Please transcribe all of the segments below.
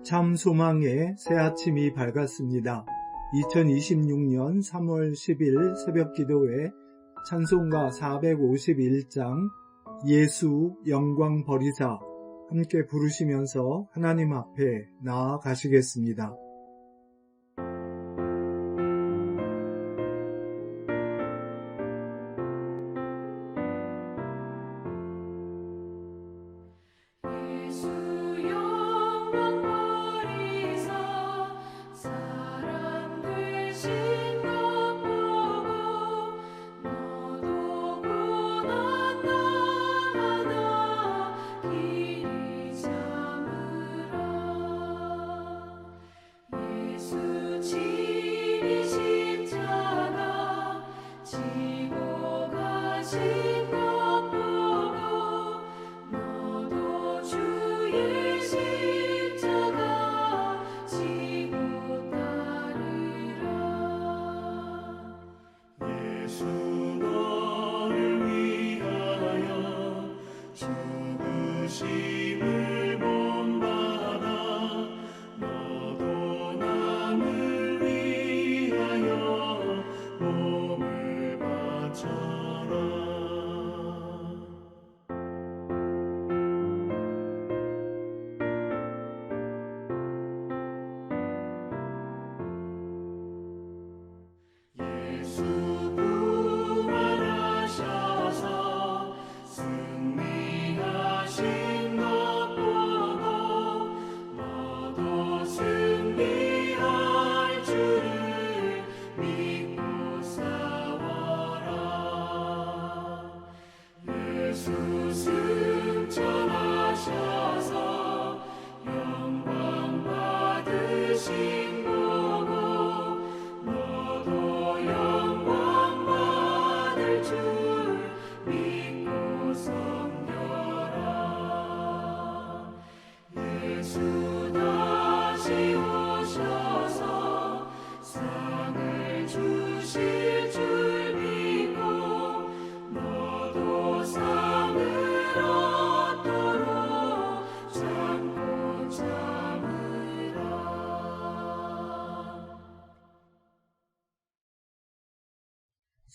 참 소망의 새 아침이 밝았습니다. 2026년 3월 10일 새벽 기도회 찬송가 451장 예수 영광 버리사 함께 부르시면서 하나님 앞에 나아가시겠습니다.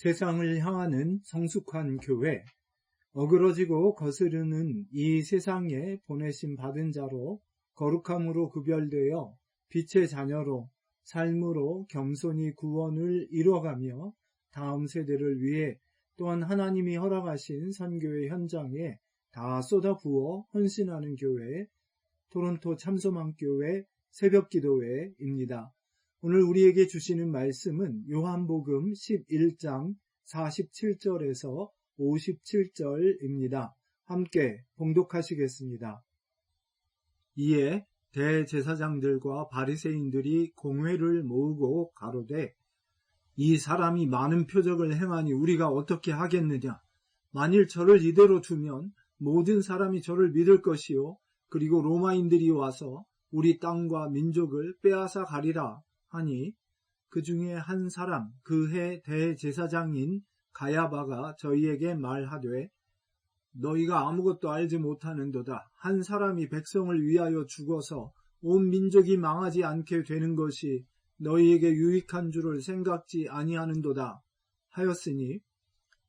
세상을 향하는 성숙한 교회, 어그러지고 거스르는 이 세상에 보내심 받은 자로 거룩함으로 구별되어 빛의 자녀로 삶으로 겸손히 구원을 이뤄가며 다음 세대를 위해 또한 하나님이 허락하신 선교의 현장에 다 쏟아부어 헌신하는 교회, 토론토 참소망교회 새벽기도회입니다. 오늘 우리에게 주시는 말씀은 요한복음 11장 47절에서 57절입니다. 함께 봉독하시겠습니다. 이에 대제사장들과 바리새인들이 공회를 모으고 가로되 이 사람이 많은 표적을 행하니 우리가 어떻게 하겠느냐? 만일 저를 이대로 두면 모든 사람이 저를 믿을 것이요 그리고 로마인들이 와서 우리 땅과 민족을 빼앗아 가리라 하니 그 중에 한 사람 그 해 대제사장인 가야바가 저희에게 말하되 너희가 아무것도 알지 못하는도다. 한 사람이 백성을 위하여 죽어서 온 민족이 망하지 않게 되는 것이 너희에게 유익한 줄을 생각지 아니하는도다 하였으니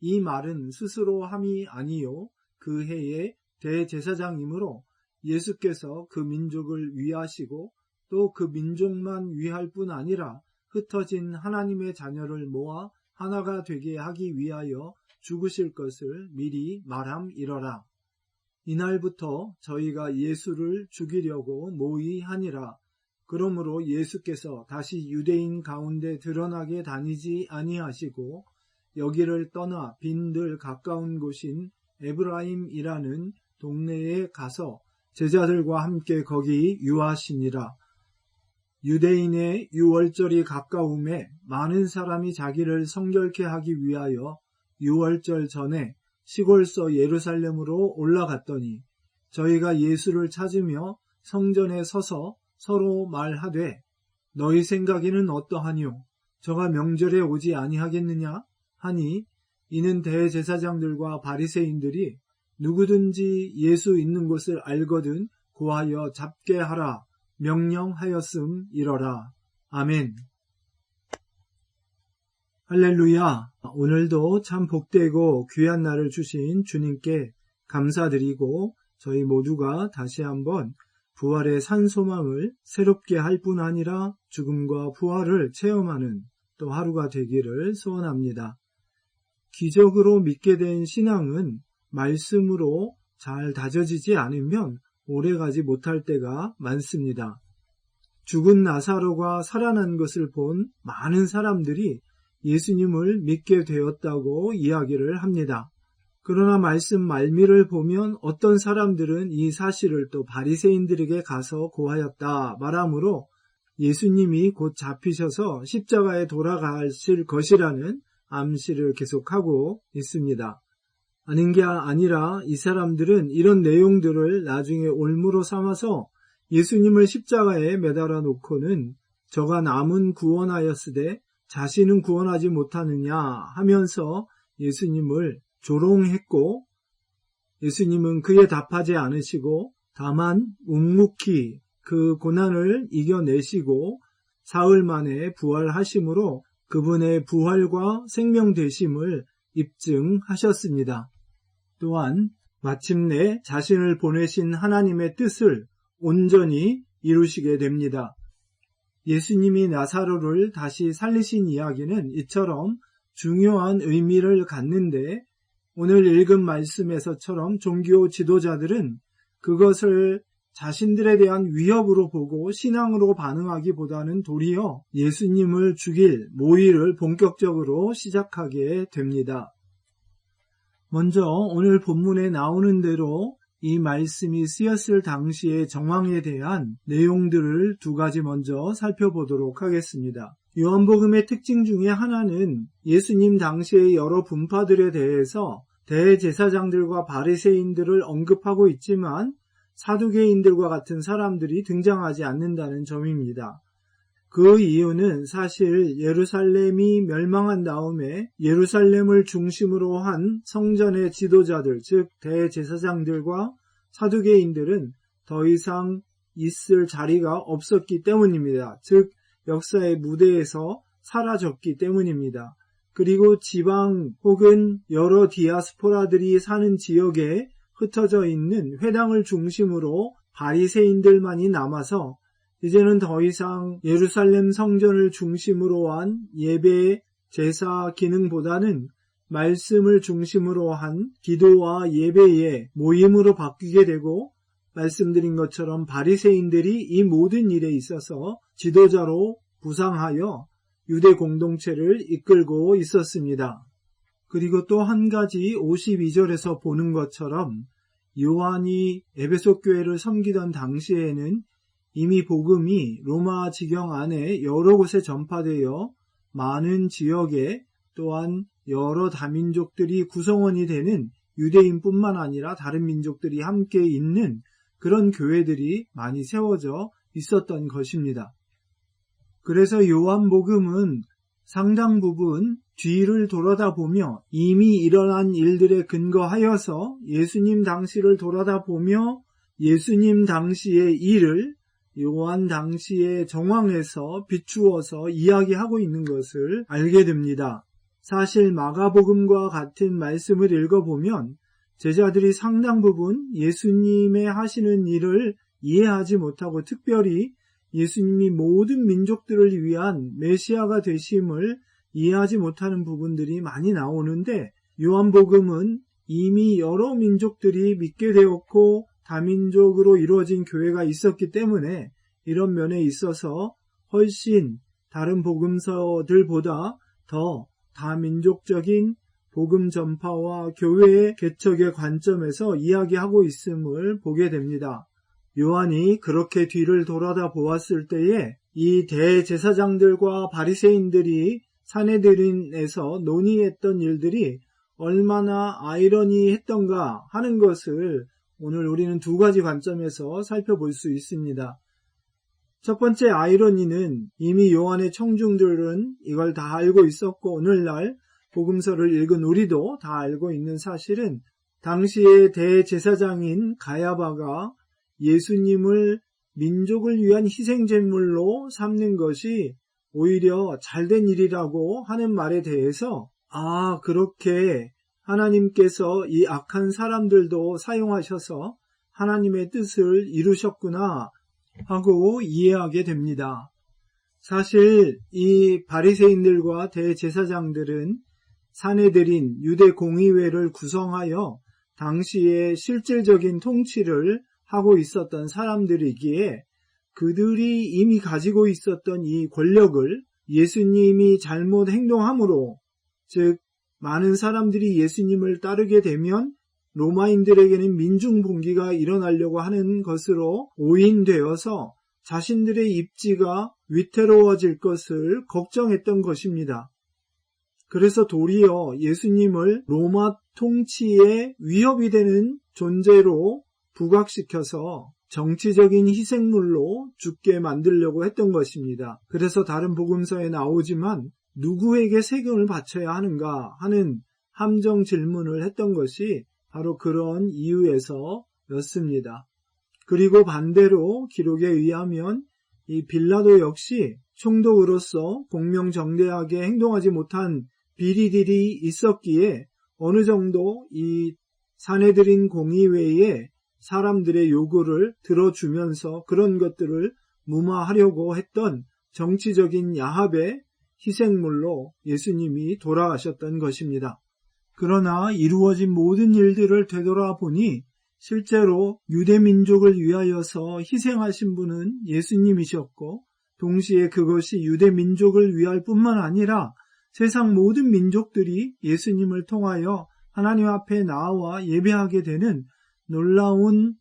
이 말은 스스로 함이 아니요 그 해의 대제사장이므로 예수께서 그 민족을 위하시고 또 그 민족만 위할 뿐 아니라 흩어진 하나님의 자녀를 모아 하나가 되게 하기 위하여 죽으실 것을 미리 말함이러라. 이날부터 저희가 예수를 죽이려고 모의하니라. 그러므로 예수께서 다시 유대인 가운데 드러나게 다니지 아니하시고 여기를 떠나 빈들 가까운 곳인 에브라임이라는 동네에 가서 제자들과 함께 거기 유하시니라. 유대인의 유월절이 가까움에 많은 사람이 자기를 성결케 하기 위하여 유월절 전에 시골서 예루살렘으로 올라갔더니 저희가 예수를 찾으며 성전에 서서 서로 말하되 너희 생각에는 어떠하뇨? 저가 명절에 오지 아니하겠느냐? 하니 이는 대제사장들과 바리새인들이 누구든지 예수 있는 곳을 알거든 고하여 잡게 하라 명령하였음이러라. 아멘. 할렐루야. 오늘도 참 복되고 귀한 날을 주신 주님께 감사드리고 저희 모두가 다시 한번 부활의 산소망을 새롭게 할 뿐 아니라 죽음과 부활을 체험하는 또 하루가 되기를 소원합니다. 기적으로 믿게 된 신앙은 말씀으로 잘 다져지지 않으면 오래가지 못할 때가 많습니다. 죽은 나사로가 살아난 것을 본 많은 사람들이 예수님을 믿게 되었다고 이야기를 합니다. 그러나 말씀 말미를 보면 어떤 사람들은 이 사실을 또 바리새인들에게 가서 고하였다 말하므로 예수님이 곧 잡히셔서 십자가에 돌아가실 것이라는 암시를 계속하고 있습니다. 아닌 게 아니라 이 사람들은 이런 내용들을 나중에 올무로 삼아서 예수님을 십자가에 매달아 놓고는 저가 남은 구원하였으되 자신은 구원하지 못하느냐 하면서 예수님을 조롱했고 예수님은 그에 답하지 않으시고 다만 묵묵히 그 고난을 이겨내시고 사흘 만에 부활하심으로 그분의 부활과 생명되심을 입증하셨습니다. 또한 마침내 자신을 보내신 하나님의 뜻을 온전히 이루시게 됩니다. 예수님이 나사로를 다시 살리신 이야기는 이처럼 중요한 의미를 갖는데 오늘 읽은 말씀에서처럼 종교 지도자들은 그것을 자신들에 대한 위협으로 보고 신앙으로 반응하기보다는 도리어 예수님을 죽일 모의를 본격적으로 시작하게 됩니다. 먼저 오늘 본문에 나오는 대로 이 말씀이 쓰였을 당시의 정황에 대한 내용들을 두 가지 먼저 살펴보도록 하겠습니다. 요한복음의 특징 중에 하나는 예수님 당시의 여러 분파들에 대해서 대제사장들과 바리새인들을 언급하고 있지만 사두개인들과 같은 사람들이 등장하지 않는다는 점입니다. 그 이유는 사실 예루살렘이 멸망한 다음에 예루살렘을 중심으로 한 성전의 지도자들, 즉 대제사장들과 사두개인들은 더 이상 있을 자리가 없었기 때문입니다. 즉 역사의 무대에서 사라졌기 때문입니다. 그리고 지방 혹은 여러 디아스포라들이 사는 지역에 흩어져 있는 회당을 중심으로 바리새인들만이 남아서 이제는 더 이상 예루살렘 성전을 중심으로 한 예배 제사 기능보다는 말씀을 중심으로 한 기도와 예배의 모임으로 바뀌게 되고 말씀드린 것처럼 바리새인들이 이 모든 일에 있어서 지도자로 부상하여 유대 공동체를 이끌고 있었습니다. 그리고 또 한 가지 52절에서 보는 것처럼 요한이 에베소 교회를 섬기던 당시에는 이미 복음이 로마 지경 안에 여러 곳에 전파되어 많은 지역에 또한 여러 다민족들이 구성원이 되는 유대인뿐만 아니라 다른 민족들이 함께 있는 그런 교회들이 많이 세워져 있었던 것입니다. 그래서 요한복음은 상당 부분 뒤를 돌아다보며 이미 일어난 일들에 근거하여서 예수님 당시를 돌아다보며 예수님 당시의 일을 요한 당시의 정황에서 비추어서 이야기하고 있는 것을 알게 됩니다. 사실 마가복음과 같은 말씀을 읽어보면 제자들이 상당 부분 예수님의 하시는 일을 이해하지 못하고 특별히 예수님이 모든 민족들을 위한 메시아가 되심을 이해하지 못하는 부분들이 많이 나오는데 요한복음은 이미 여러 민족들이 믿게 되었고 다민족으로 이루어진 교회가 있었기 때문에 이런 면에 있어서 훨씬 다른 복음서들보다 더 다민족적인 복음 전파와 교회의 개척의 관점에서 이야기하고 있음을 보게 됩니다. 요한이 그렇게 뒤를 돌아다 보았을 때에 이 대제사장들과 바리새인들이 산헤드린에서 논의했던 일들이 얼마나 아이러니했던가 하는 것을 오늘 우리는 두 가지 관점에서 살펴볼 수 있습니다. 첫 번째 아이러니는 이미 요한의 청중들은 이걸 다 알고 있었고 오늘날 복음서를 읽은 우리도 다 알고 있는 사실은 당시의 대제사장인 가야바가 예수님을 민족을 위한 희생제물로 삼는 것이 오히려 잘된 일이라고 하는 말에 대해서 그렇게 하나님께서 이 악한 사람들도 사용하셔서 하나님의 뜻을 이루셨구나 하고 이해하게 됩니다. 사실 이 바리새인들과 대제사장들은 사내들인 유대 공의회를 구성하여 당시에 실질적인 통치를 하고 있었던 사람들이기에 그들이 이미 가지고 있었던 이 권력을 예수님이 잘못 행동함으로, 즉 많은 사람들이 예수님을 따르게 되면 로마인들에게는 민중봉기가 일어나려고 하는 것으로 오인되어서 자신들의 입지가 위태로워질 것을 걱정했던 것입니다. 그래서 도리어 예수님을 로마 통치에 위협이 되는 존재로 부각시켜서 정치적인 희생물로 죽게 만들려고 했던 것입니다. 그래서 다른 복음서에 나오지만 누구에게 세금을 바쳐야 하는가 하는 함정 질문을 했던 것이 바로 그런 이유에서였습니다. 그리고 반대로 기록에 의하면 이 빌라도 역시 총독으로서 공명정대하게 행동하지 못한 비리들이 있었기에 어느 정도 이 사내들인 공의회에 사람들의 요구를 들어주면서 그런 것들을 무마하려고 했던 정치적인 야합의 희생물로 예수님이 돌아가셨던 것입니다. 그러나 이루어진 모든 일들을 되돌아보니 실제로 유대민족을 위하여서 희생하신 분은 예수님이셨고, 동시에 그것이 유대민족을 위할 뿐만 아니라 세상 모든 민족들이 예수님을 통하여 하나님 앞에 나와 예배하게 되는 놀라운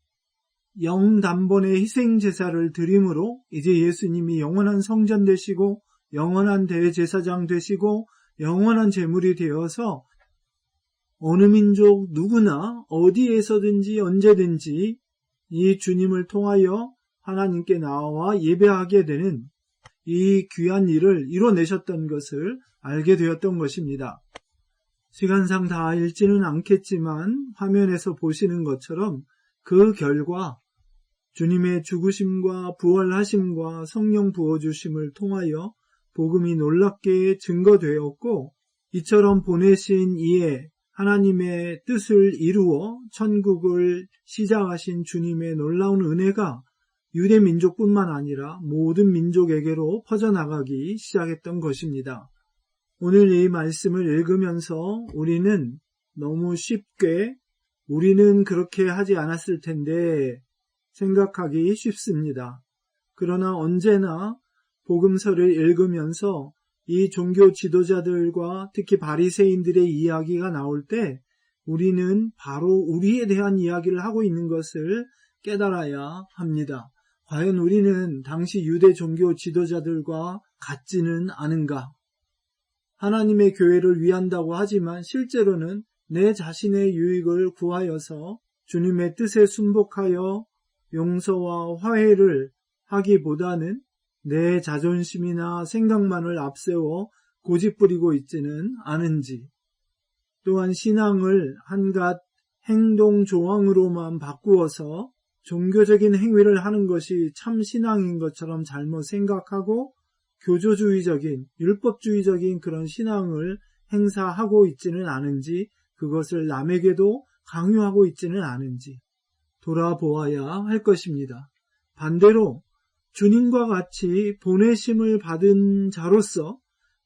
영단번의 희생제사를 드림으로 이제 예수님이 영원한 성전 되시고 영원한 대제사장 되시고 영원한 제물이 되어서 어느 민족 누구나 어디에서든지 언제든지 이 주님을 통하여 하나님께 나와 예배하게 되는 이 귀한 일을 이뤄내셨던 것을 알게 되었던 것입니다. 시간상 다 읽지는 않겠지만 화면에서 보시는 것처럼 그 결과 주님의 죽으심과 부활하심과 성령 부어주심을 통하여 복음이 놀랍게 증거되었고, 이처럼 보내신 이에 하나님의 뜻을 이루어 천국을 시작하신 주님의 놀라운 은혜가 유대 민족뿐만 아니라 모든 민족에게로 퍼져나가기 시작했던 것입니다. 오늘 이 말씀을 읽으면서 우리는 너무 쉽게 우리는 그렇게 하지 않았을 텐데 생각하기 쉽습니다. 그러나 언제나 복음서를 읽으면서 이 종교 지도자들과 특히 바리새인들의 이야기가 나올 때 우리는 바로 우리에 대한 이야기를 하고 있는 것을 깨달아야 합니다. 과연 우리는 당시 유대 종교 지도자들과 같지는 않은가? 하나님의 교회를 위한다고 하지만 실제로는 내 자신의 유익을 구하여서 주님의 뜻에 순복하여 용서와 화해를 하기보다는 내 자존심이나 생각만을 앞세워 고집부리고 있지는 않은지, 또한 신앙을 한갓 행동 조항으로만 바꾸어서 종교적인 행위를 하는 것이 참 신앙인 것처럼 잘못 생각하고 교조주의적인, 율법주의적인 그런 신앙을 행사하고 있지는 않은지, 그것을 남에게도 강요하고 있지는 않은지 돌아보아야 할 것입니다. 반대로 주님과 같이 보내심을 받은 자로서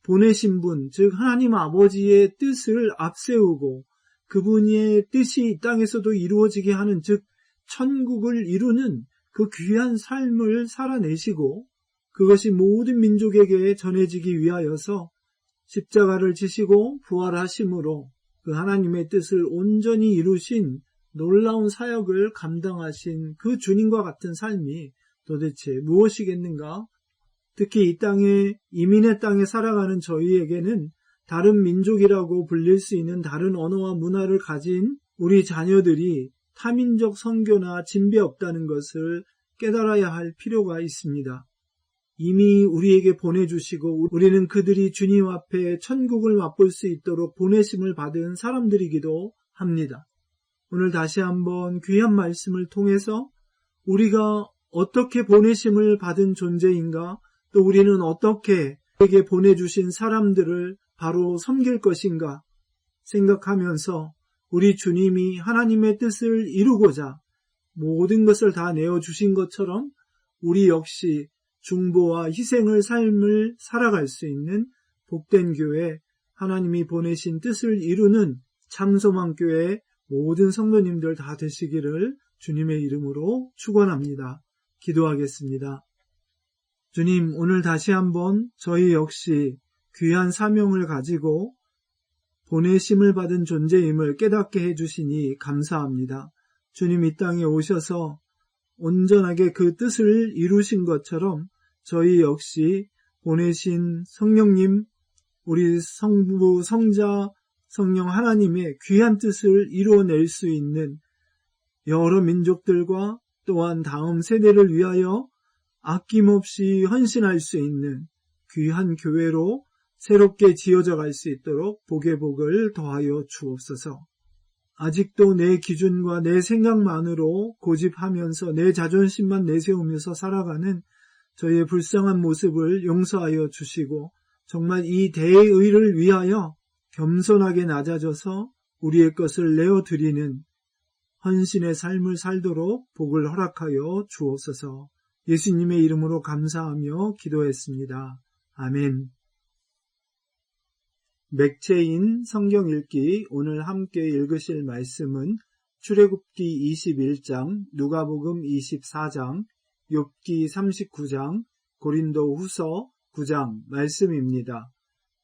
보내신 분, 즉 하나님 아버지의 뜻을 앞세우고 그분의 뜻이 이 땅에서도 이루어지게 하는, 즉 천국을 이루는 그 귀한 삶을 살아내시고 그것이 모든 민족에게 전해지기 위하여서 십자가를 지시고 부활하심으로 그 하나님의 뜻을 온전히 이루신 놀라운 사역을 감당하신 그 주님과 같은 삶이 도대체 무엇이겠는가? 특히 이 땅에, 이민의 땅에 살아가는 저희에게는 다른 민족이라고 불릴 수 있는 다른 언어와 문화를 가진 우리 자녀들이 타민족 선교나 진배 없다는 것을 깨달아야 할 필요가 있습니다. 이미 우리에게 보내주시고 우리는 그들이 주님 앞에 천국을 맛볼 수 있도록 보내심을 받은 사람들이기도 합니다. 오늘 다시 한번 귀한 말씀을 통해서 우리가 어떻게 보내심을 받은 존재인가? 또 우리는 어떻게 그에게 보내주신 사람들을 바로 섬길 것인가 생각하면서 우리 주님이 하나님의 뜻을 이루고자 모든 것을 다 내어주신 것처럼 우리 역시 중보와 희생의 삶을 살아갈 수 있는 복된 교회, 하나님이 보내신 뜻을 이루는 참소망교회 모든 성도님들 다 되시기를 주님의 이름으로 축원합니다. 기도하겠습니다. 주님, 오늘 다시 한번 저희 역시 귀한 사명을 가지고 보내심을 받은 존재임을 깨닫게 해주시니 감사합니다. 주님, 이 땅에 오셔서 온전하게 그 뜻을 이루신 것처럼 저희 역시 보내신 성령님, 우리 성부, 성자, 성령 하나님의 귀한 뜻을 이루어낼 수 있는 여러 민족들과 또한 다음 세대를 위하여 아낌없이 헌신할 수 있는 귀한 교회로 새롭게 지어져 갈 수 있도록 복의 복을 더하여 주옵소서. 아직도 내 기준과 내 생각만으로 고집하면서 내 자존심만 내세우면서 살아가는 저희의 불쌍한 모습을 용서하여 주시고 정말 이 대의를 위하여 겸손하게 낮아져서 우리의 것을 내어드리는 헌신의 삶을 살도록 복을 허락하여 주옵소서. 예수님의 이름으로 감사하며 기도했습니다. 아멘. 맥체인 성경 읽기, 오늘 함께 읽으실 말씀은 출애굽기 21장, 누가복음 24장, 욥기 39장, 고린도후서 9장 말씀입니다.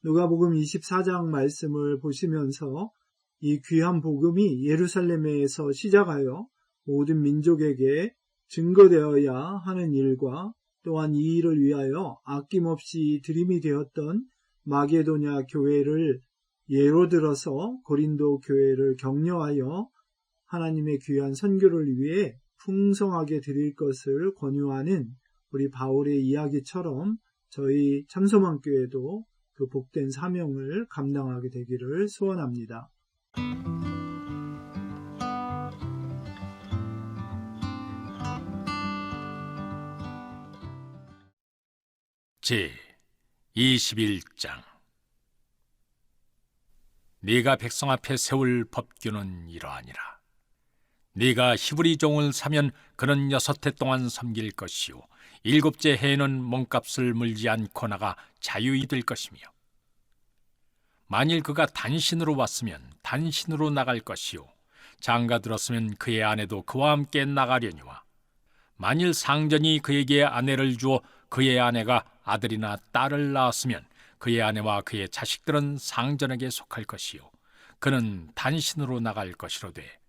누가복음 24장 말씀을 보시면서 이 귀한 복음이 예루살렘에서 시작하여 모든 민족에게 증거되어야 하는 일과 또한 이 일을 위하여 아낌없이 드림이 되었던 마게도냐 교회를 예로 들어서 고린도 교회를 격려하여 하나님의 귀한 선교를 위해 풍성하게 드릴 것을 권유하는 우리 바울의 이야기처럼 저희 참소망교회도 그 복된 사명을 감당하게 되기를 소원합니다. 제 21장. 네가 백성 앞에 세울 법규는 이러하니라. 네가 히브리 종을 사면 그는 6해 동안 섬길 것이요 7째 해에는 몸값을 물지 않고 나가 자유이 될 것이며, 만일 그가 단신으로 왔으면 단신으로 나갈 것이요 장가 들었으면 그의 아내도 그와 함께 나가려니와, 만일 상전이 그에게 아내를 주어 그의 아내가 아들이나 딸을 낳았으면 그의 아내와 그의 자식들은 상전에게 속할 것이요 그는 단신으로 나갈 것이로되,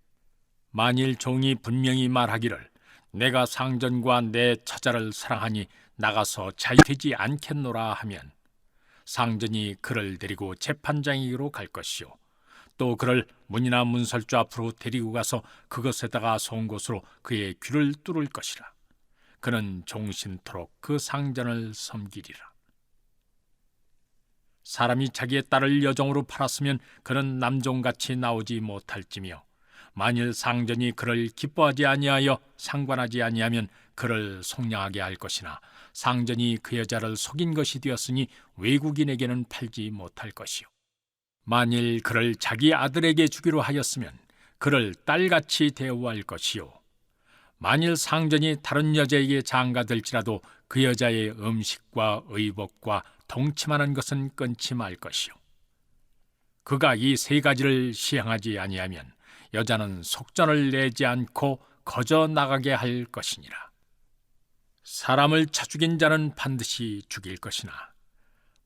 만일 종이 분명히 말하기를 내가 상전과 내 처자를 사랑하니 나가서 자유되지 않겠노라 하면 상전이 그를 데리고 재판장에게로 갈 것이요 또 그를 문이나 문설주 앞으로 데리고 가서 그것에다가 선 곳으로 그의 귀를 뚫을 것이라. 그는 종신토록 그 상전을 섬기리라. 사람이 자기의 딸을 여종으로 팔았으면 그는 남종같이 나오지 못할지며, 만일 상전이 그를 기뻐하지 아니하여 상관하지 아니하면 그를 속량하게 할 것이나, 상전이 그 여자를 속인 것이 되었으니 외국인에게는 팔지 못할 것이요 만일 그를 자기 아들에게 주기로 하였으면 그를 딸같이 대우할 것이요 만일 상전이 다른 여자에게 장가들지라도 그 여자의 음식과 의복과 동침하는 것은 끊지 말 것이요 그가 이 3가지를 시행하지 아니하면 여자는 속전을 내지 않고 거저 나가게 할 것이니라. 사람을 쳐 죽인 자는 반드시 죽일 것이나,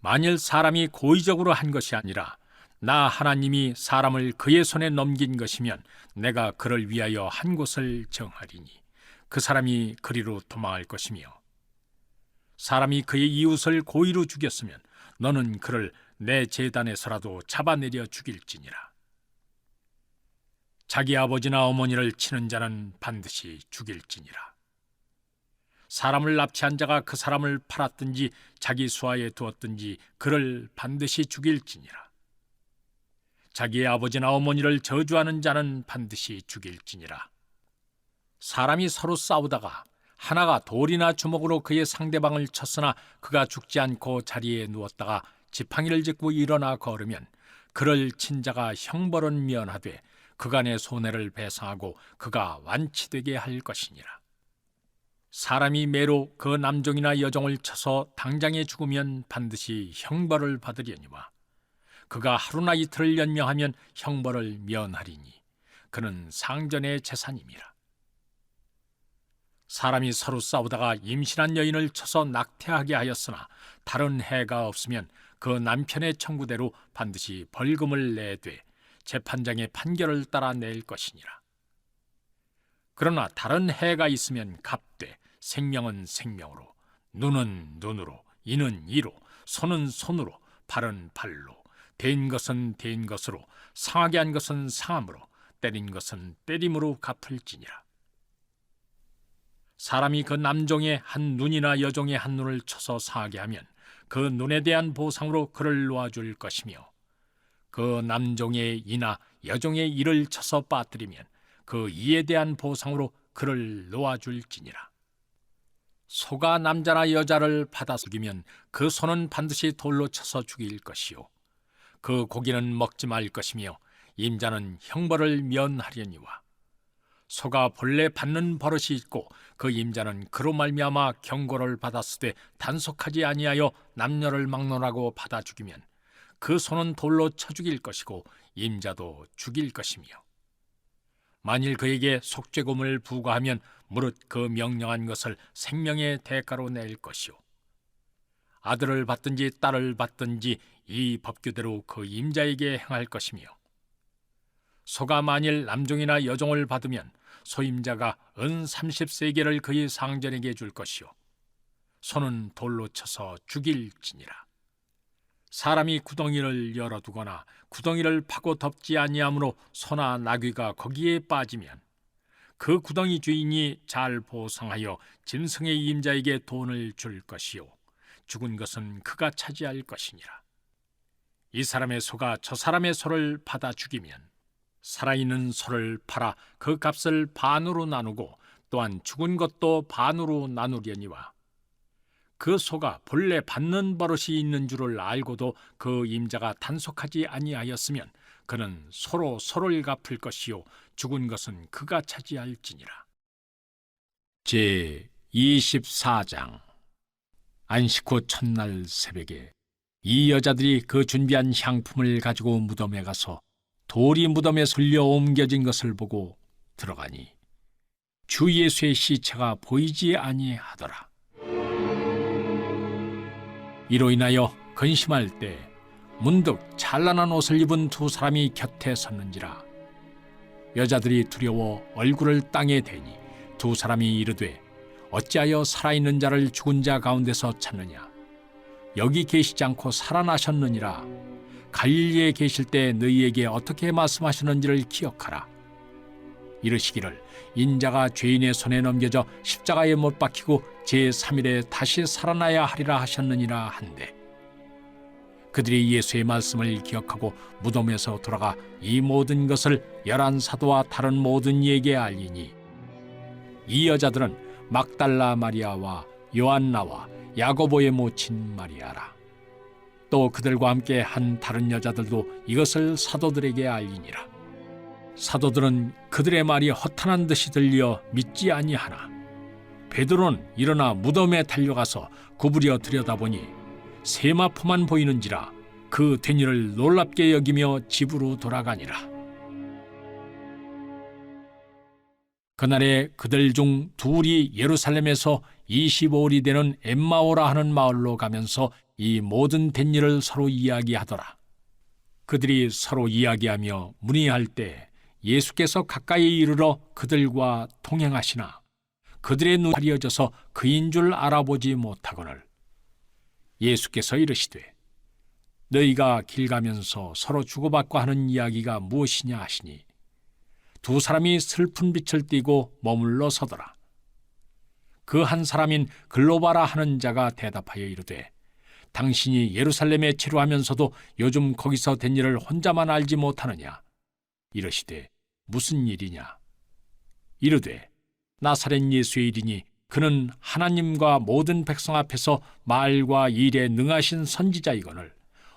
만일 사람이 고의적으로 한 것이 아니라 나 하나님이 사람을 그의 손에 넘긴 것이면 내가 그를 위하여 한 곳을 정하리니 그 사람이 그리로 도망할 것이며, 사람이 그의 이웃을 고의로 죽였으면 너는 그를 내 제단에서라도 잡아내려 죽일지니라. 자기 아버지나 어머니를 치는 자는 반드시 죽일지니라. 사람을 납치한 자가 그 사람을 팔았든지 자기 수하에 두었든지 그를 반드시 죽일지니라. 자기의 아버지나 어머니를 저주하는 자는 반드시 죽일지니라. 사람이 서로 싸우다가 하나가 돌이나 주먹으로 그의 상대방을 쳤으나 그가 죽지 않고 자리에 누웠다가 지팡이를 짚고 일어나 걸으면 그를 친 자가 형벌은 면하되 그간의 손해를 배상하고 그가 완치되게 할 것이니라. 사람이 매로 그 남종이나 여종을 쳐서 당장에 죽으면 반드시 형벌을 받으려니와 그가 하루나 이틀을 연명하면 형벌을 면하리니 그는 상전의 재산임이라. 사람이 서로 싸우다가 임신한 여인을 쳐서 낙태하게 하였으나 다른 해가 없으면 그 남편의 청구대로 반드시 벌금을 내되 재판장의 판결을 따라 낼 것이니라. 그러나 다른 해가 있으면 갚되 생명은 생명으로, 눈은 눈으로, 이는 이로, 손은 손으로, 발은 발로, 된 것은 된 것으로, 상하게 한 것은 상함으로, 때린 것은 때림으로 갚을지니라. 사람이 그 남종의 한 눈이나 여종의 한 눈을 쳐서 상하게 하면 그 눈에 대한 보상으로 그를 놓아줄 것이며, 그 남종의 이나 여종의 이를 쳐서 빠뜨리면 그 이에 대한 보상으로 그를 놓아줄지니라. 소가 남자나 여자를 받아 죽이면 그 소는 반드시 돌로 쳐서 죽일 것이요 그 고기는 먹지 말 것이며 임자는 형벌을 면하려니와 소가 본래 받는 버릇이 있고 그 임자는 그로 말미암아 경고를 받았으되 단속하지 아니하여 남녀를 막론하고 받아 죽이면 그 소는 돌로 쳐 죽일 것이고 임자도 죽일 것이며, 만일 그에게 속죄금을 부과하면 무릇 그 명령한 것을 생명의 대가로 낼 것이요 아들을 받든지 딸을 받든지 이 법규대로 그 임자에게 행할 것이며, 소가 만일 남종이나 여종을 받으면 소임자가 은 30세겔을 그의 상전에게 줄 것이요 소는 돌로 쳐서 죽일지니라. 사람이 구덩이를 열어두거나 구덩이를 파고 덮지 아니하므로 소나 나귀가 거기에 빠지면 그 구덩이 주인이 잘 보상하여 짐승의 임자에게 돈을 줄 것이요 죽은 것은 그가 차지할 것이니라. 이 사람의 소가 저 사람의 소를 받아 죽이면 살아있는 소를 팔아 그 값을 반으로 나누고 또한 죽은 것도 반으로 나누려니와, 그 소가 본래 받는 버릇이 있는 줄을 알고도 그 임자가 단속하지 아니하였으면 그는 서로 소를 갚을 것이요 죽은 것은 그가 차지할지니라. 제 24장. 안식 후 첫날 새벽에 이 여자들이 그 준비한 향품을 가지고 무덤에 가서 돌이 무덤에 설려 옮겨진 것을 보고 들어가니 주 예수의 시체가 보이지 아니하더라. 이로 인하여 근심할 때 문득 찬란한 옷을 입은 두 사람이 곁에 섰는지라. 여자들이 두려워 얼굴을 땅에 대니 두 사람이 이르되 어찌하여 살아있는 자를 죽은 자 가운데서 찾느냐? 여기 계시지 않고 살아나셨느니라. 갈릴리에 계실 때 너희에게 어떻게 말씀하셨는지를 기억하라. 이르시기를 인자가 죄인의 손에 넘겨져 십자가에 못 박히고 제3일에 다시 살아나야 하리라 하셨느니라 한데, 그들이 예수의 말씀을 기억하고 무덤에서 돌아가 이 모든 것을 11사도와 다른 모든 이에게 알리니, 이 여자들은 막달라 마리아와 요한나와 야고보의 모친 마리아라. 또 그들과 함께 한 다른 여자들도 이것을 사도들에게 알리니라. 사도들은 그들의 말이 허탄한 듯이 들려 믿지 아니하나, 베드로는 일어나 무덤에 달려가서 구부려 들여다보니 세마포만 보이는지라 그 된 일을 놀랍게 여기며 집으로 돌아가니라. 그날에 그들 중 둘이 예루살렘에서 25일이 되는 엠마오라 하는 마을로 가면서 이 모든 된 일을 서로 이야기하더라. 그들이 서로 이야기하며 문의할 때 예수께서 가까이 이르러 그들과 동행하시나 그들의 눈이 가려져서 그인 줄 알아보지 못하거늘 예수께서 이르시되 너희가 길 가면서 서로 주고받고 하는 이야기가 무엇이냐 하시니 두 사람이 슬픈 빛을 띠고 머물러 서더라. 그 한 사람인 글로바라 하는 자가 대답하여 이르되 당신이 예루살렘에 체류하면서도 요즘 거기서 된 일을 혼자만 알지 못하느냐? 이르시되 무슨 일이냐? 이르되 나사렛 예수의 일이니 그는 하나님과 모든 백성 앞에서 말과 일에 능하신 선지자이거늘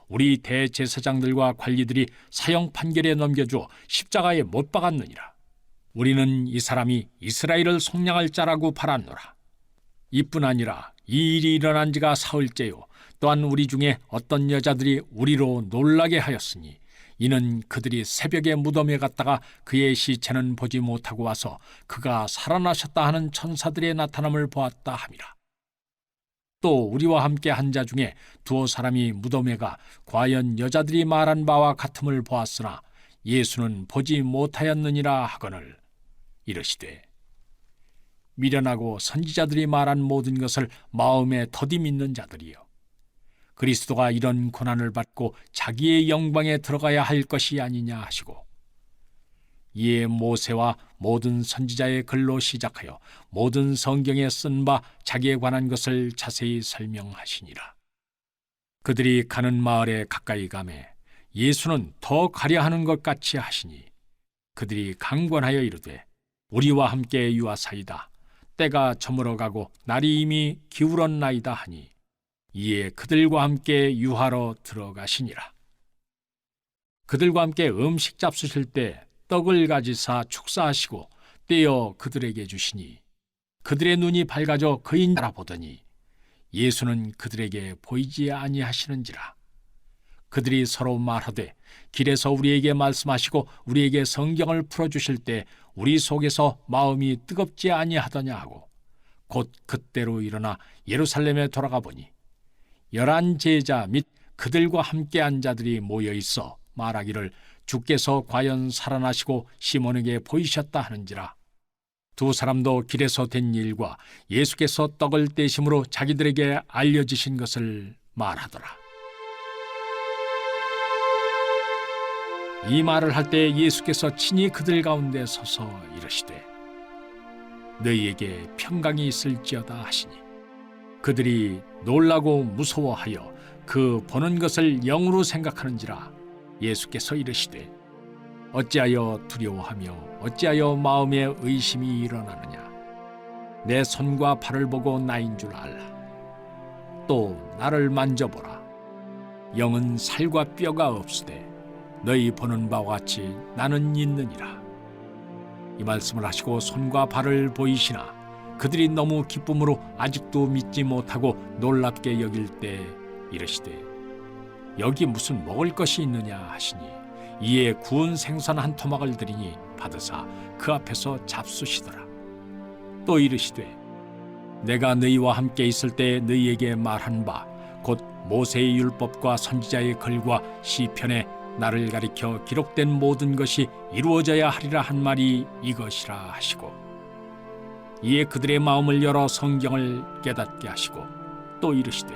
우리 대제사장들과 관리들이 사형 판결에 넘겨주어 십자가에 못 박았느니라. 우리는 이 사람이 이스라엘을 속량할 자라고 바랐노라. 이뿐 아니라 이 일이 일어난 지가 사흘째요 또한 우리 중에 어떤 여자들이 우리로 놀라게 하였으니 이는 그들이 새벽에 무덤에 갔다가 그의 시체는 보지 못하고 와서 그가 살아나셨다 하는 천사들의 나타남을 보았다 함이라. 또 우리와 함께 한 자 중에 두어 사람이 무덤에 가 과연 여자들이 말한 바와 같음을 보았으나 예수는 보지 못하였느니라 하거늘 이르시되 미련하고 선지자들이 말한 모든 것을 마음에 더디 믿는 자들이여 그리스도가 이런 고난을 받고 자기의 영광에 들어가야 할 것이 아니냐 하시고 이에 모세와 모든 선지자의 글로 시작하여 모든 성경에 쓴 바 자기에 관한 것을 자세히 설명하시니라. 그들이 가는 마을에 가까이 가매 예수는 더 가려 하는 것 같이 하시니 그들이 강권하여 이르되 우리와 함께 유하사이다. 때가 저물어가고 날이 이미 기울었나이다 하니 이에 그들과 함께 유하러 들어가시니라. 그들과 함께 음식 잡수실 때 떡을 가지사 축사하시고 떼어 그들에게 주시니 그들의 눈이 밝아져 그인 알아보더니 예수는 그들에게 보이지 아니하시는지라. 그들이 서로 말하되 길에서 우리에게 말씀하시고 우리에게 성경을 풀어주실 때 우리 속에서 마음이 뜨겁지 아니하더냐 하고 곧 그때로 일어나 예루살렘에 돌아가 보니 11 제자 및 그들과 함께한 자들이 모여 있어 말하기를 주께서 과연 살아나시고 시몬에게 보이셨다 하는지라. 두 사람도 길에서 된 일과 예수께서 떡을 떼심으로 자기들에게 알려지신 것을 말하더라. 이 말을 할 때 예수께서 친히 그들 가운데 서서 이르시되 너희에게 평강이 있을지어다 하시니 그들이 놀라고 무서워하여 그 보는 것을 영으로 생각하는지라. 예수께서 이르시되 어찌하여 두려워하며 어찌하여 마음에 의심이 일어나느냐. 내 손과 발을 보고 나인 줄 알라. 또 나를 만져보라. 영은 살과 뼈가 없으되 너희 보는 바와 같이 나는 있느니라. 이 말씀을 하시고 손과 발을 보이시나 그들이 너무 기쁨으로 아직도 믿지 못하고 놀랍게 여길 때 이르시되 여기 무슨 먹을 것이 있느냐 하시니 이에 구운 생선 한 토막을 드리니 받으사 그 앞에서 잡수시더라. 또 이르시되 내가 너희와 함께 있을 때 너희에게 말한 바 곧 모세의 율법과 선지자의 글과 시편에 나를 가리켜 기록된 모든 것이 이루어져야 하리라 한 말이 이것이라 하시고 이에 그들의 마음을 열어 성경을 깨닫게 하시고 또 이르시되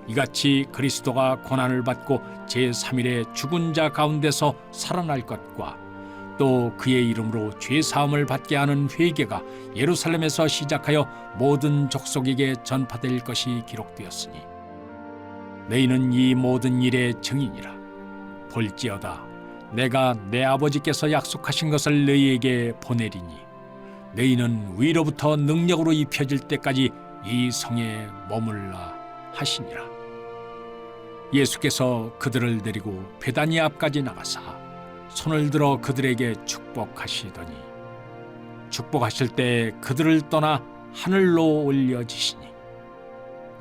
이같이 그리스도가 고난을 받고 제3일에 죽은 자 가운데서 살아날 것과 또 그의 이름으로 죄사함을 받게 하는 회개가 예루살렘에서 시작하여 모든 족속에게 전파될 것이 기록되었으니 너희는 이 모든 일의 증인이라. 볼지어다 내가 내 아버지께서 약속하신 것을 너희에게 보내리니 너희는 위로부터 능력으로 입혀질 때까지 이 성에 머물라 하시니라. 예수께서 그들을 데리고 베다니 앞까지 나가사 손을 들어 그들에게 축복하시더니 축복하실 때 그들을 떠나 하늘로 올려지시니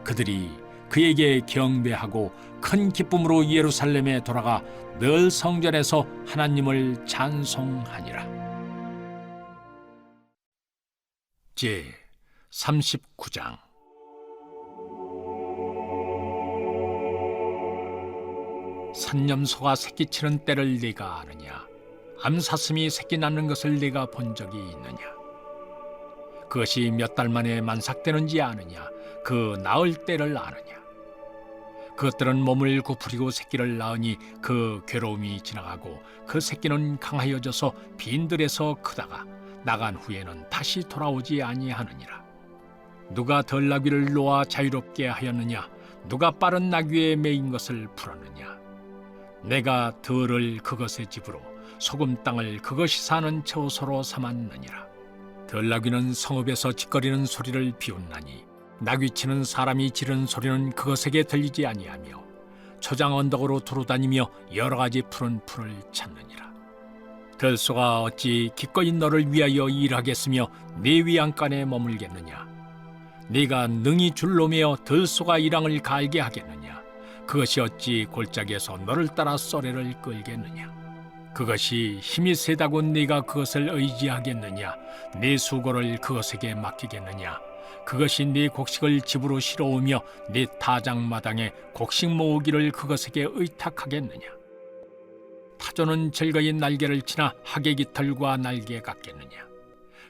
그들이 그에게 경배하고 큰 기쁨으로 예루살렘에 돌아가 늘 성전에서 하나님을 찬송하니라. 제 39장 산염소가 새끼치는 때를 네가 아느냐? 암사슴이 새끼 낳는 것을 네가 본 적이 있느냐? 그것이 몇 달 만에 만삭되는지 아느냐? 그 낳을 때를 아느냐? 그것들은 몸을 구부리고 새끼를 낳으니 그 괴로움이 지나가고 그 새끼는 강하여져서 빈들에서 크다가 나간 후에는 다시 돌아오지 아니하느니라. 누가 덜 나귀를 놓아 자유롭게 하였느냐? 누가 빠른 나귀에 매인 것을 풀었느냐? 내가 들을 그것의 집으로 소금 땅을 그것이 사는 처소로 삼았느니라. 들나귀는 성읍에서 짖거리는 소리를 비웃나니 나귀치는 사람이 지르는 소리는 그것에게 들리지 아니하며 초장 언덕으로 두루다니며 여러 가지 푸른 풀을 찾느니라. 들소가 어찌 기꺼이 너를 위하여 일하겠으며 네 위안간에 머물겠느냐? 네가 능히 줄로 매어 들소가 이랑을 갈게 하겠느냐? 그것이 어찌 골짜기에서 너를 따라 쏘래를 끌겠느냐? 그것이 힘이 세다고 네가 그것을 의지하겠느냐? 네 수고를 그것에게 맡기겠느냐? 그것이 네 곡식을 집으로 실어오며 네 타작마당에 곡식 모으기를 그것에게 의탁하겠느냐? 타조는 즐거이 날개를 치나 하계 깃털과 날개 같겠느냐?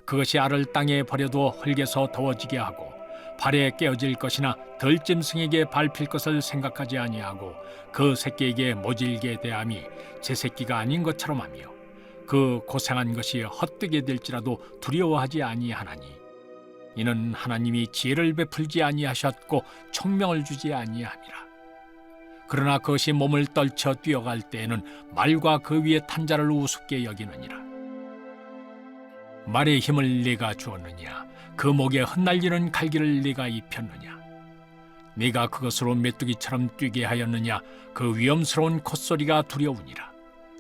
그것이 알을 땅에 버려두어 흙에서 더워지게 하고 발에 깨어질 것이나 들짐승에게 밟힐 것을 생각하지 아니하고 그 새끼에게 모질게 대함이 제 새끼가 아닌 것처럼 하며 그 고생한 것이 헛되게 될지라도 두려워하지 아니하나니 이는 하나님이 지혜를 베풀지 아니하셨고 총명을 주지 아니함이라. 그러나 그것이 몸을 떨쳐 뛰어갈 때에는 말과 그 위에 탄 자를 우습게 여기느니라. 말의 힘을 네가 주었느냐? 그 목에 흩날리는 갈기를 네가 입혔느냐? 네가 그것으로 메뚜기처럼 뛰게 하였느냐? 그 위험스러운 콧소리가 두려우니라.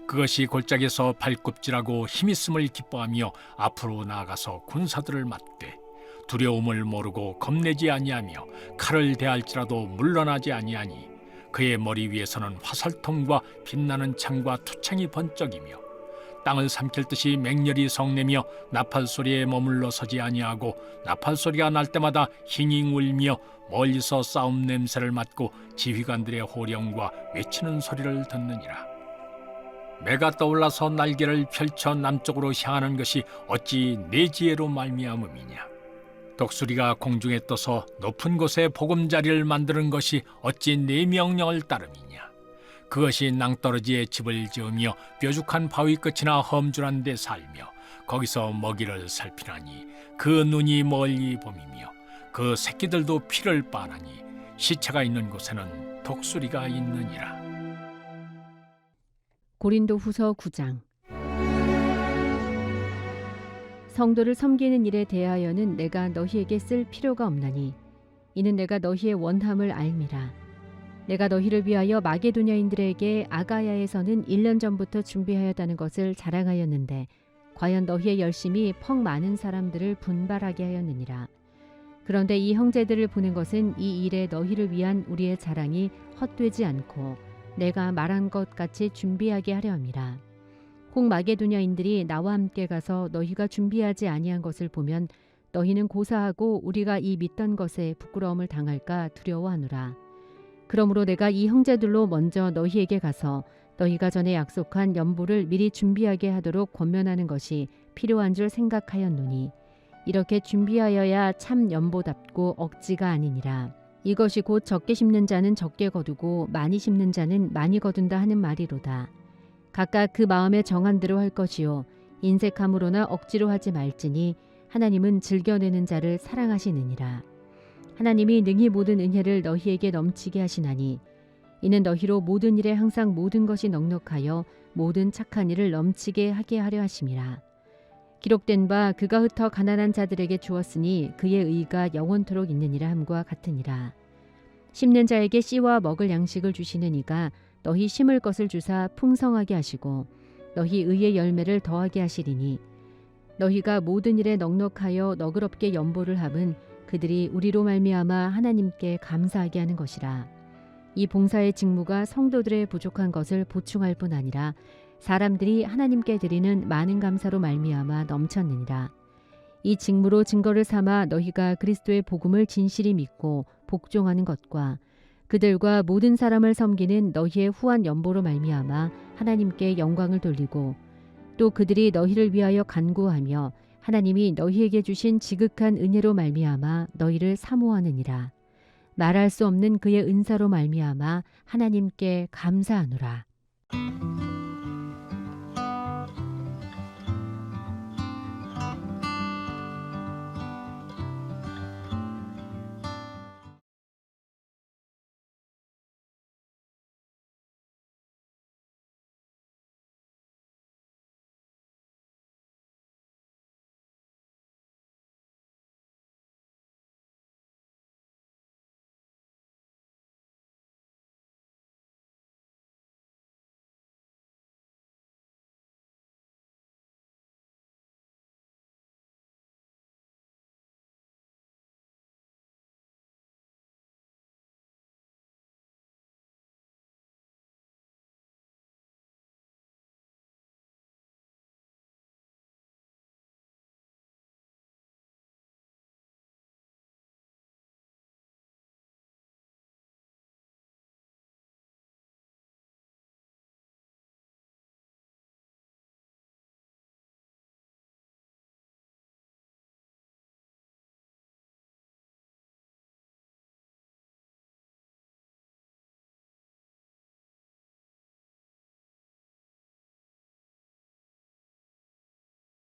그것이 골짜기에서 발굽질하고 힘있음을 기뻐하며 앞으로 나아가서 군사들을 맞되 두려움을 모르고 겁내지 아니하며 칼을 대할지라도 물러나지 아니하니 그의 머리 위에서는 화살통과 빛나는 창과 투창이 번쩍이며 땅을 삼킬 듯이 맹렬히 성내며 나팔 소리에 머물러 서지 아니하고 나팔 소리가 날 때마다 힝힝 울며 멀리서 싸움 냄새를 맡고 지휘관들의 호령과 외치는 소리를 듣느니라. 매가 떠올라서 날개를 펼쳐 남쪽으로 향하는 것이 어찌 내 지혜로 말미암음이냐? 독수리가 공중에 떠서 높은 곳에 보금자리를 만드는 것이 어찌 내 명령을 따름이냐? 그것이 낭떠러지에 집을 지으며 뾰족한 바위 끝이나 험준한 데 살며 거기서 먹이를 살피나니 그 눈이 멀리 봄이며 그 새끼들도 피를 빠나니 시체가 있는 곳에는 독수리가 있느니라. 고린도후서 9장. 성도를 섬기는 일에 대하여는 내가 너희에게 쓸 필요가 없나니 이는 내가 너희의 원함을 알미라. 내가 너희를 위하여 마게도냐인들에게 아가야에서는 1년 전부터 준비하였다는 것을 자랑하였는데 과연 너희의 열심이 퍽 많은 사람들을 분발하게 하였느니라. 그런데 이 형제들을 보낸 것은 이 일에 너희를 위한 우리의 자랑이 헛되지 않고 내가 말한 것 같이 준비하게 하려 함이라. 혹 마게도냐인들이 나와 함께 가서 너희가 준비하지 아니한 것을 보면 너희는 고사하고 우리가 이 믿던 것에 부끄러움을 당할까 두려워하노라. 그러므로 내가 이 형제들로 먼저 너희에게 가서 너희가 전에 약속한 연보를 미리 준비하게 하도록 권면하는 것이 필요한 줄 생각하였노니 이렇게 준비하여야 참 연보답고 억지가 아니니라. 이것이 곧 적게 심는 자는 적게 거두고 많이 심는 자는 많이 거둔다 하는 말이로다. 각각 그 마음에 정한 대로 할 것이요 인색함으로나 억지로 하지 말지니 하나님은 즐겨내는 자를 사랑하시느니라. 하나님이 능히 모든 은혜를 너희에게 넘치게 하시나니 이는 너희로 모든 일에 항상 모든 것이 넉넉하여 모든 착한 일을 넘치게 하게 하려 하심이라. 기록된 바 그가 흩어 가난한 자들에게 주었으니 그의 의가 영원토록 있느니라 함과 같으니라. 심는 자에게 씨와 먹을 양식을 주시는 이가 너희 심을 것을 주사 풍성하게 하시고 너희 의의 열매를 더하게 하시리니 너희가 모든 일에 넉넉하여 너그럽게 연보를 함은 그들이 우리로 말미암아 하나님께 감사하게 하는 것이라. 이 봉사의 직무가 성도들의 부족한 것을 보충할 뿐 아니라 사람들이 하나님께 드리는 많은 감사로 말미암아 넘쳤느니라. 이 직무로 증거를 삼아 너희가 그리스도의 복음을 진실히 믿고 복종하는 것과 그들과 모든 사람을 섬기는 너희의 후한 연보로 말미암아 하나님께 영광을 돌리고 또 그들이 너희를 위하여 간구하며 하나님이 너희에게 주신 지극한 은혜로 말미암아 너희를 사모하느니라. 말할 수 없는 그의 은사로 말미암아 하나님께 감사하노라.